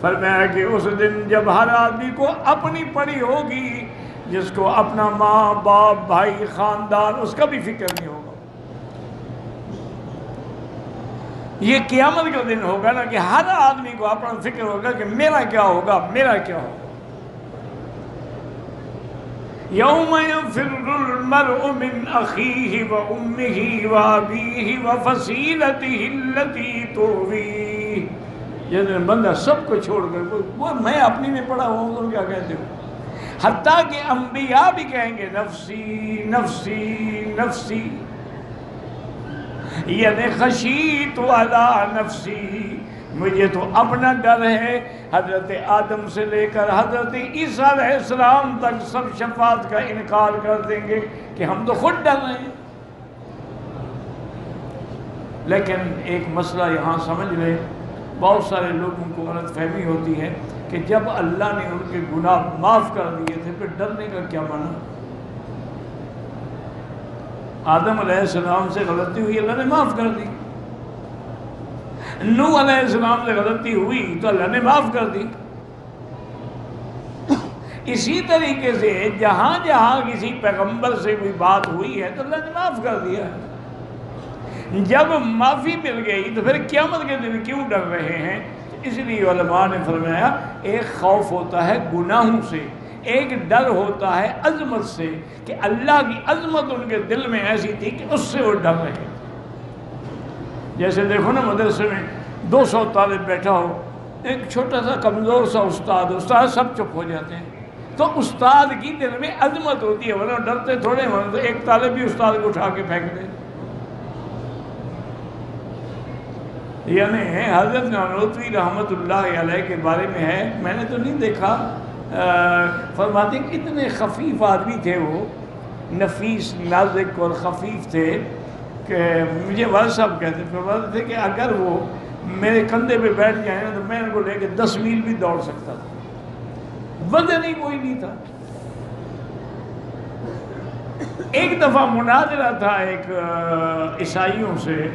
فرمایا کہ اس دن جب ہر آدمی کو اپنی پڑی ہوگی، جس کو اپنا ماں باپ بھائی خاندان اس کا بھی فکر نہیں ہوگا. یہ قیامت کا دن ہوگا نا کہ ہر آدمی کو اپنا فکر ہوگا کہ میرا کیا ہوگا، میرا کیا ہوگا. یوم یفر المرء من اخیہ و امہ و ابیہ و فصیلتہ التی تؤویہ. جس دن بندہ سب کو چھوڑ کر، وہ میں اپنی میں پڑا ہوں، تم کیا کہتے ہو. حتیٰ کہ انبیاء بھی کہیں گے نفسی نفسی نفسی، یعنی خشیت علی نفسی، مجھے تو اپنا ڈر ہے. حضرت آدم سے لے کر حضرت عیسیٰ علیہ السلام تک سب شفاعت کا انکار کر دیں گے کہ ہم تو خود ڈر رہے ہیں. لیکن ایک مسئلہ یہاں سمجھ لیں، بہت سارے لوگوں کو غلط فہمی ہوتی ہے کہ جب اللہ نے ان کے گناہ معاف کر دیے تھے پھر ڈرنے کا کیا معنی. آدم علیہ السلام سے غلطی ہوئی، اللہ نے معاف کر دی. نوح علیہ السلام سے غلطی ہوئی تو اللہ نے معاف کر دی. اسی طریقے سے جہاں جہاں کسی پیغمبر سے کوئی بات ہوئی ہے تو اللہ نے معاف کر دیا. جب معافی مل گئی تو پھر قیامت کے دن کیوں ڈر رہے ہیں؟ اس لیے علماء نے فرمایا ایک خوف ہوتا ہے گناہوں سے، ایک ڈر ہوتا ہے عظمت سے، کہ اللہ کی عظمت ان کے دل میں ایسی تھی کہ اس سے وہ ڈر رہے ہیں. جیسے دیکھو نا مدرسے میں 200 طالب بیٹھا ہو، ایک چھوٹا سا کمزور سا استاد سب چپ ہو جاتے ہیں، تو استاد کی دل میں عظمت ہوتی ہے، ورنہ ڈرتے تھوڑے، ورنہ تو ایک طالب بھی استاد کو اٹھا کے پھینک دے. یعنی حضرت نانوتوی رحمۃ اللہ علیہ کے بارے میں ہے، میں نے تو نہیں دیکھا، فرماتے کہ اتنے خفیف آدمی تھے، وہ نفیس نازک اور خفیف تھے کہ مجھے والد صاحب کہتے تھے کہ اگر وہ میرے کندھے پہ بیٹھ جائیں تو میں ان کو لے کے 10 میل بھی دوڑ سکتا تھا، وزن ہی کوئی نہیں تھا. ایک دفعہ مناظرہ تھا ایک عیسائیوں سے،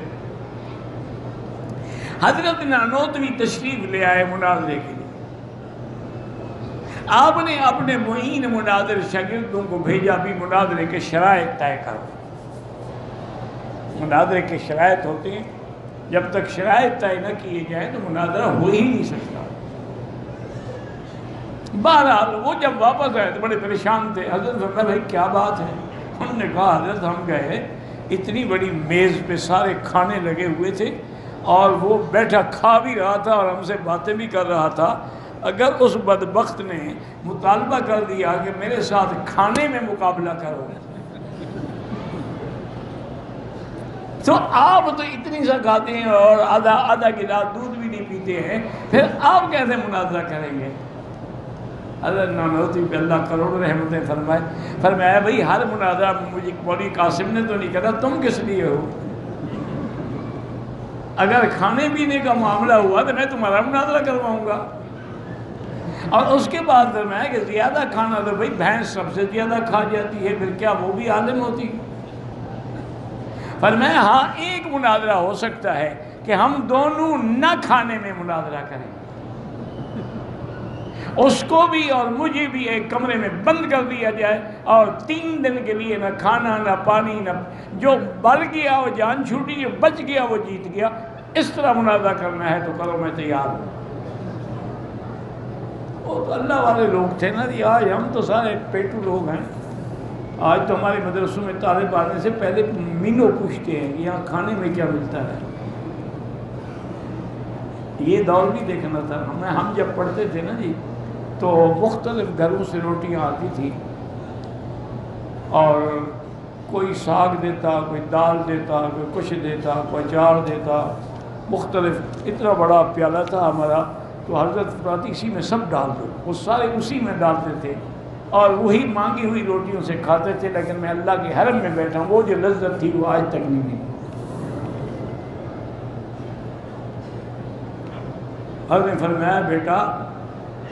حضرت نانوتوی تشریف لے آئے مناظرے کے لیے. آپ نے اپنے معین مناظر شاگردوں کو بھیجا بھی مناظرے کے شرائط طے کرو. مناظرے کے شرائط ہوتے ہیں، جب تک شرائط طے نہ کیے جائیں تو مناظرہ ہو ہی نہیں سکتا. بہرحال وہ جب واپس آئے تو بڑے پریشان تھے. حضرت فرمایا بھائی کیا بات ہے؟ انہوں نے کہا حضرت ہم گئے، اتنی بڑی میز پہ سارے کھانے لگے ہوئے تھے اور وہ بیٹھا کھا بھی رہا تھا اور ہم سے باتیں بھی کر رہا تھا. اگر اس بدبخت نے مطالبہ کر دیا کہ میرے ساتھ کھانے میں مقابلہ کرو تو آپ تو اتنی سا کھاتے ہیں اور آدھا گلاس دودھ بھی نہیں پیتے ہیں، پھر آپ کیسے مناظرہ کریں گے؟ حضرت نانوتوی پہ اللہ کروڑ رحمتیں فرمایا بھائی ہر مناظرہ مجھے مولوی قاسم نے تو نہیں کرا، تم کس لیے ہو؟ اگر کھانے پینے کا معاملہ ہوا تو میں تمہارا مناظرہ کرواؤں گا. اور اس کے بعد فرمایا کہ زیادہ کھانا تو بھائی بھینس سب سے زیادہ کھا جاتی ہے، پھر کیا وہ بھی عالم ہوتی؟ فرمایا ہاں ایک مناظرہ ہو سکتا ہے کہ ہم دونوں نہ کھانے میں مناظرہ کریں، اس کو بھی اور مجھے بھی ایک کمرے میں بند کر دیا جائے اور 3 دن کے لیے نہ کھانا نہ پانی، نہ جو بل گیا وہ جان چھوٹی، جو بچ گیا وہ جیت گیا. اس طرح مناظرہ کرنا ہے تو کرو، میں تیار ہوں. وہ تو اللہ والے لوگ تھے نا جی. آج ہم تو سارے پیٹو لوگ ہیں. آج تو ہمارے مدرسوں میں طالب آنے سے پہلے مینو پوچھتے ہیں کہ یہاں کھانے میں کیا ملتا ہے. یہ دور بھی دیکھنا تھا. ہم جب پڑھتے تھے نا جی تو مختلف گھروں سے روٹیاں آتی تھی اور کوئی ساگ دیتا، کوئی دال دیتا، کوئی کچھ دیتا، کوئی اچار دیتا، مختلف. اتنا بڑا پیالہ تھا ہمارا تو حضرت فرماتی اسی میں سب ڈال دو. وہ سارے اسی میں ڈالتے تھے اور وہی مانگی ہوئی روٹیوں سے کھاتے تھے. لیکن میں اللہ کے حرم میں بیٹھا ہوں، وہ جو لذت تھی وہ آج تک نہیں ملی. حضرت نے فرمایا بیٹا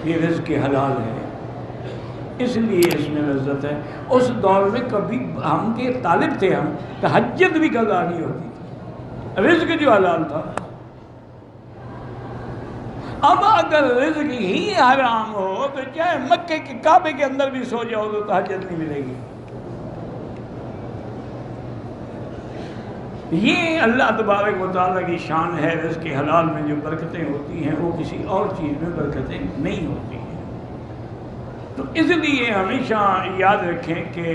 یہ رزق حلال ہے، اس لیے اس میں لذت ہے. اس دور میں کبھی ہم کے طالب تھے، ہم تہجد بھی قضا نہیں ہوتی تھی، رزق جو حلال تھا. اب اگر رزق ہی حرام ہو تو چاہے مکے کے کعبے کے اندر بھی سو جاؤ تو تہجد نہیں ملے گی۔ یہ اللہ تبارک و تعالیٰ کی شان ہے، رزق حلال میں جو برکتیں ہوتی ہیں وہ کسی اور چیز میں برکتیں نہیں ہوتی ہیں۔ تو اس لیے ہمیشہ یاد رکھیں کہ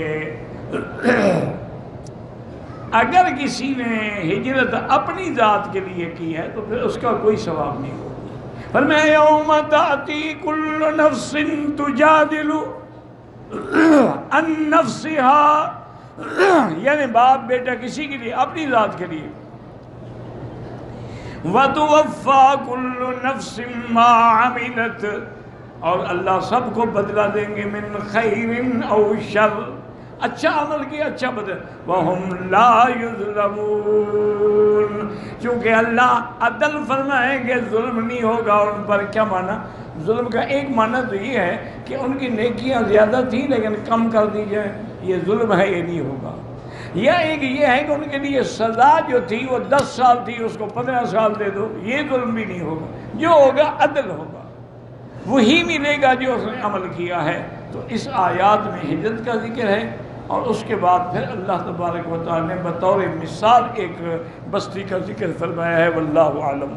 اگر کسی نے ہجرت اپنی ذات کے لیے کی ہے تو پھر اس کا کوئی ثواب نہیں ہوگا۔ فرمایا یوم تأتی کل نفس تجادل عن نفسها، یعنی باپ بیٹا کسی کے لیے اپنی ذات کے لیے، وَتُوَفَّى كُلُّ نَفْسٍ مَّا عَمِلَتْ، اور اللہ سب کو بدلہ دیں گے، من خیر او شر، اچھا عمل کیا اچھا بدلہ، وَهُمْ لَا يُظْلَمُونَ، چونکہ اللہ عدل فرمائیں گے ظلم نہیں ہوگا ان پر۔ کیا معنی؟ ظلم کا ایک معنی تو یہ ہے کہ ان کی نیکیاں زیادہ تھیں لیکن کم کر دی جائیں، یہ ظلم ہے، یہ نہیں ہوگا۔ یا ایک یہ ہے کہ ان کے لیے سزا جو تھی وہ 10 سال تھی، اس کو 15 سال دے دو، یہ ظلم بھی نہیں ہوگا۔ جو ہوگا عدل ہوگا، وہی ملے گا جو اس نے عمل کیا ہے۔ تو اس آیات میں ہجرت کا ذکر ہے، اور اس کے بعد پھر اللہ تبارک و تعالی نے بطور مثال ایک بستی کا ذکر فرمایا ہے۔ واللہ اعلم۔